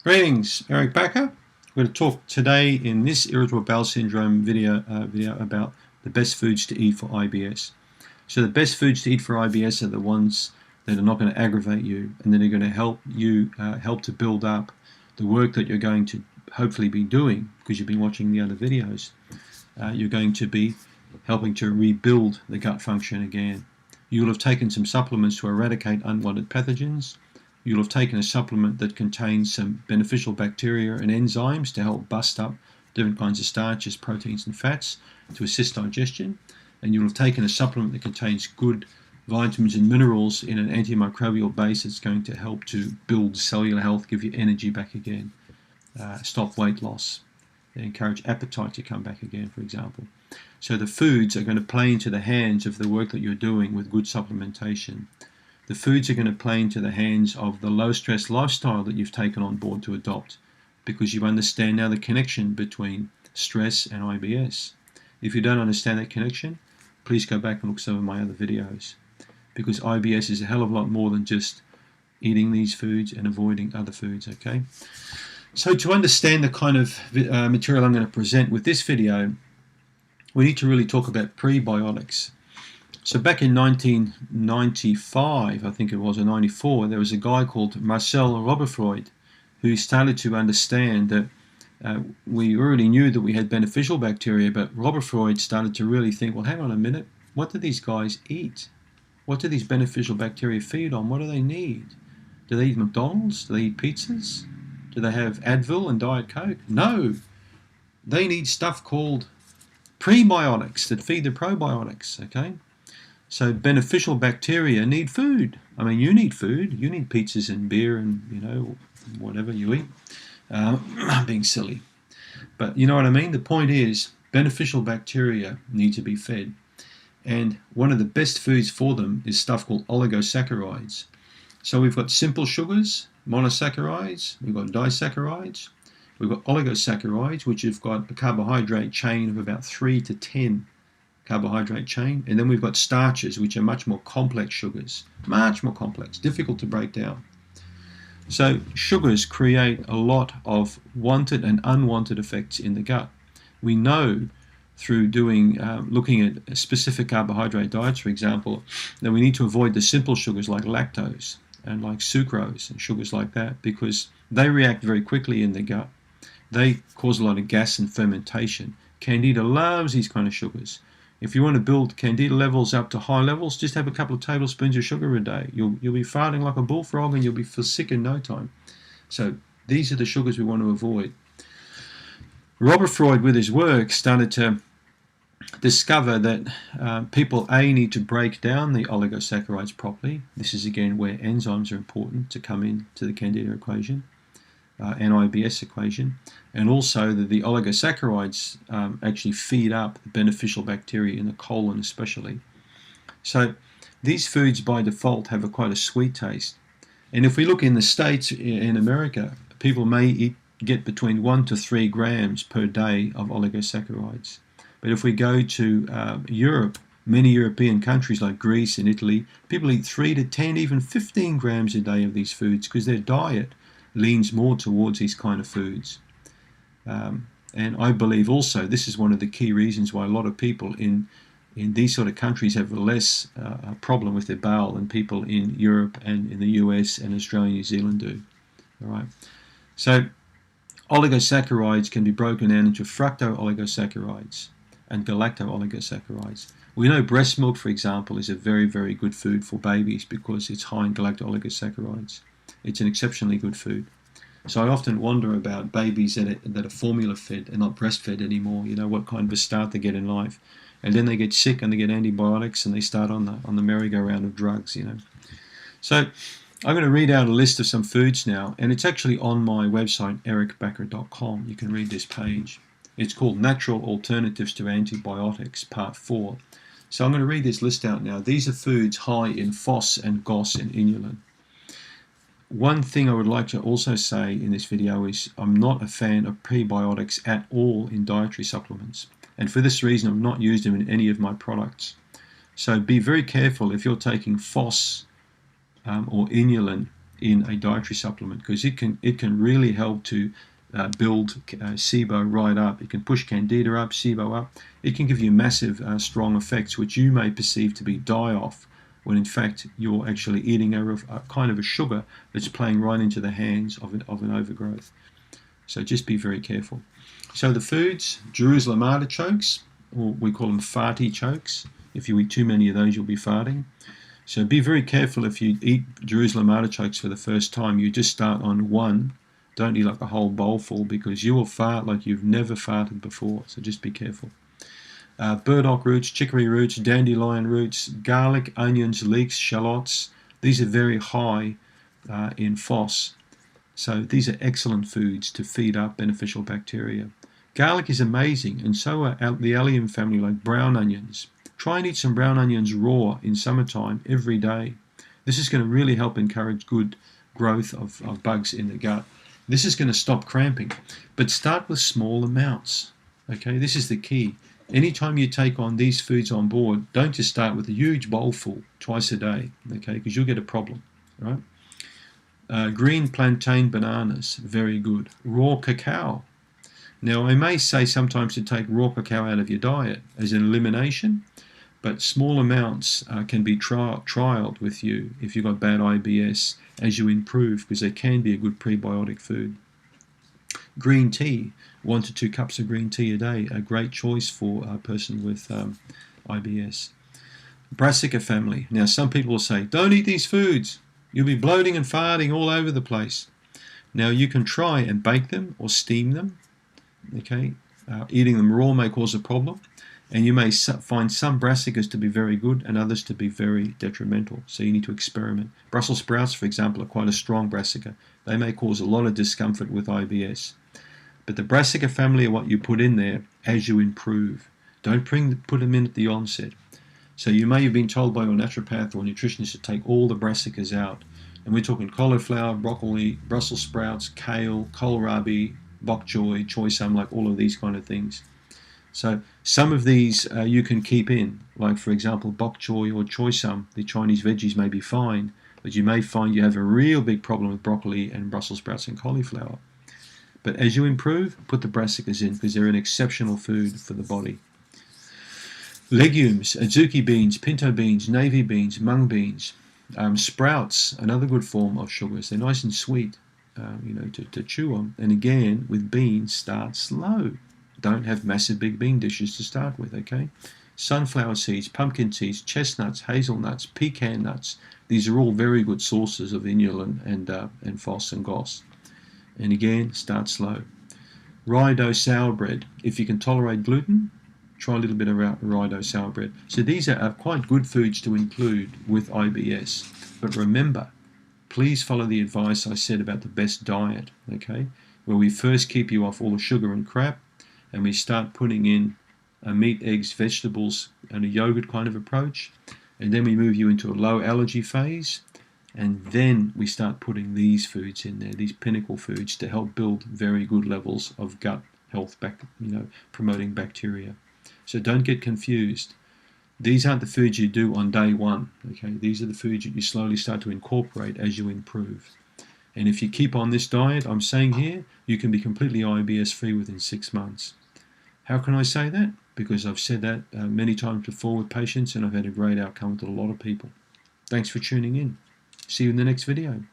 Greetings, Eric Baker. We're going to talk today in this irritable bowel syndrome video about the best foods to eat for IBS. So the best foods to eat for IBS are the ones that are not going to aggravate you and that are going to help you help to build up the work that you're going to hopefully be doing because you've been watching the other videos. You're going to be helping to rebuild the gut function again. You'll have taken some supplements to eradicate unwanted pathogens. You'll have taken a supplement that contains some beneficial bacteria and enzymes to help bust up different kinds of starches, proteins and fats to assist digestion. And you'll have taken a supplement that contains good vitamins and minerals in an antimicrobial base that's going to help to build cellular health, give you energy back again, stop weight loss, and encourage appetite to come back again, for example. So the foods are going to play into the hands of the work that you're doing with good supplementation. The foods are going to play into the hands of the low-stress lifestyle that you've taken on board to adopt because you understand now the connection between stress and IBS. If you don't understand that connection, please go back and look at some of my other videos because IBS is a hell of a lot more than just eating these foods and avoiding other foods, okay? So to understand the kind of material I'm going to present with this video, we need to really talk about prebiotics. So back in 1995, I think it was, or 94, there was a guy called Marcel Roberfreud who started to understand that we already knew that we had beneficial bacteria, but Roberfreud started to really think, well, hang on a minute, what do these guys eat? What do these beneficial bacteria feed on? What do they need? Do they eat McDonald's? Do they eat pizzas? Do they have Advil and Diet Coke? No, they need stuff called prebiotics that feed the probiotics, okay? So beneficial bacteria need food. I mean, you need food. You need pizzas and beer and, you know, whatever you eat. I'm being silly. But you know what I mean? The point is, beneficial bacteria need to be fed. And one of the best foods for them is stuff called oligosaccharides. So we've got simple sugars, monosaccharides, we've got disaccharides, we've got oligosaccharides, which have got a carbohydrate chain of about 3 to 10 carbohydrate chain, and then we've got starches, which are much more complex sugars, much more complex, difficult to break down. So sugars create a lot of wanted and unwanted effects in the gut. We know through doing looking at specific carbohydrate diets, for example, that we need to avoid the simple sugars like lactose and like sucrose and sugars like that because they react very quickly in the gut. They cause a lot of gas and fermentation. Candida loves these kind of sugars. If you want to build candida levels up to high levels, just have a couple of tablespoons of sugar a day. You'll be farting like a bullfrog and you'll be feel sick in no time. So these are the sugars we want to avoid. Robert Freud, with his work, started to discover that people need to break down the oligosaccharides properly. This is again where enzymes are important to come into the candida equation. And IBS equation, and also that the oligosaccharides actually feed up the beneficial bacteria in the colon especially. So these foods by default have quite a sweet taste. And if we look in the States, in America, people may get between 1 to 3 grams per day of oligosaccharides. But if we go to Europe, many European countries like Greece and Italy, people eat 3 to 10, even 15 grams a day of these foods because their diet leans more towards these kind of foods. And I believe also this is one of the key reasons why a lot of people in these sort of countries have less a problem with their bowel than people in Europe and in the US and Australia and New Zealand do. All right. So oligosaccharides can be broken down into fructo-oligosaccharides and galacto-oligosaccharides. We know breast milk, for example, is a very, very good food for babies because it's high in galacto-oligosaccharides. It's an exceptionally good food. So I often wonder about babies that are formula fed and not breastfed anymore, you know, what kind of a start they get in life. And then they get sick and they get antibiotics and they start on the merry-go-round of drugs, you know. So I'm going to read out a list of some foods now, and it's actually on my website, ericbacker.com. You can read this page. It's called Natural Alternatives to Antibiotics, Part 4. So I'm going to read this list out now. These are foods high in FOS and GOS and inulin. One thing I would like to also say in this video is I'm not a fan of prebiotics at all in dietary supplements. And for this reason, I've not used them in any of my products. So be very careful if you're taking FOS or inulin in a dietary supplement, because it can really help to build SIBO right up. It can push Candida up, SIBO up. It can give you massive strong effects which you may perceive to be die-off, when in fact you're actually eating a kind of a sugar that's playing right into the hands of an overgrowth. So just be very careful. So the foods: Jerusalem artichokes, or we call them farty chokes. If you eat too many of those, you'll be farting. So be very careful if you eat Jerusalem artichokes for the first time. You just start on one. Don't eat like a whole bowl full, because you will fart like you've never farted before. So just be careful. Burdock roots, chicory roots, dandelion roots, garlic, onions, leeks, shallots. These are very high in phos. So these are excellent foods to feed up beneficial bacteria. Garlic is amazing, and so are the allium family, like brown onions. Try and eat some brown onions raw in summertime every day. This is going to really help encourage good growth of bugs in the gut. This is going to stop cramping, but start with small amounts. Okay, this is the key. Anytime you take on these foods on board, don't just start with a huge bowl full twice a day, okay, because you'll get a problem, right? Green plantain bananas, very good. Raw cacao. Now, I may say sometimes to take raw cacao out of your diet as an elimination, but small amounts can be trialed with you if you've got bad IBS as you improve, because they can be a good prebiotic food. Green tea, 1 to 2 cups of green tea a day, a great choice for a person with IBS. Brassica family. Now, some people will say, don't eat these foods. You'll be bloating and farting all over the place. Now, you can try and bake them or steam them. Okay, eating them raw may cause a problem, and you may find some brassicas to be very good and others to be very detrimental. So you need to experiment. Brussels sprouts, for example, are quite a strong brassica. They may cause a lot of discomfort with IBS. But the brassica family are what you put in there as you improve. Don't put them in at the onset. So you may have been told by your naturopath or nutritionist to take all the brassicas out. And we're talking cauliflower, broccoli, Brussels sprouts, kale, kohlrabi, bok choy, choy sum, like all of these kind of things. So some of these you can keep in, like for example bok choy or choy sum. The Chinese veggies may be fine, but you may find you have a real big problem with broccoli and Brussels sprouts and cauliflower. But as you improve, put the brassicas in, because they're an exceptional food for the body. Legumes: azuki beans, pinto beans, navy beans, mung beans. Sprouts, another good form of sugars. They're nice and sweet, to chew on. And again, with beans, start slow. Don't have massive big bean dishes to start with, okay? Sunflower seeds, pumpkin seeds, chestnuts, hazelnuts, pecan nuts. These are all very good sources of inulin and phos and GOS. And again, start slow. Rye dough sour bread. If you can tolerate gluten, try a little bit of rye dough sour bread. So these are quite good foods to include with IBS. But remember, please follow the advice I said about the best diet, okay? Where we first keep you off all the sugar and crap, and we start putting in meat, eggs, vegetables, and a yogurt kind of approach. And then we move you into a low allergy phase. And then we start putting these foods in there, these pinnacle foods, to help build very good levels of gut health, promoting bacteria. So don't get confused. These aren't the foods you do on day one. Okay, these are the foods that you slowly start to incorporate as you improve. And if you keep on this diet I'm saying here, you can be completely IBS free within 6 months. How can I say that? Because I've said that many times before with patients, and I've had a great outcome with a lot of people. Thanks for tuning in. See you in the next video.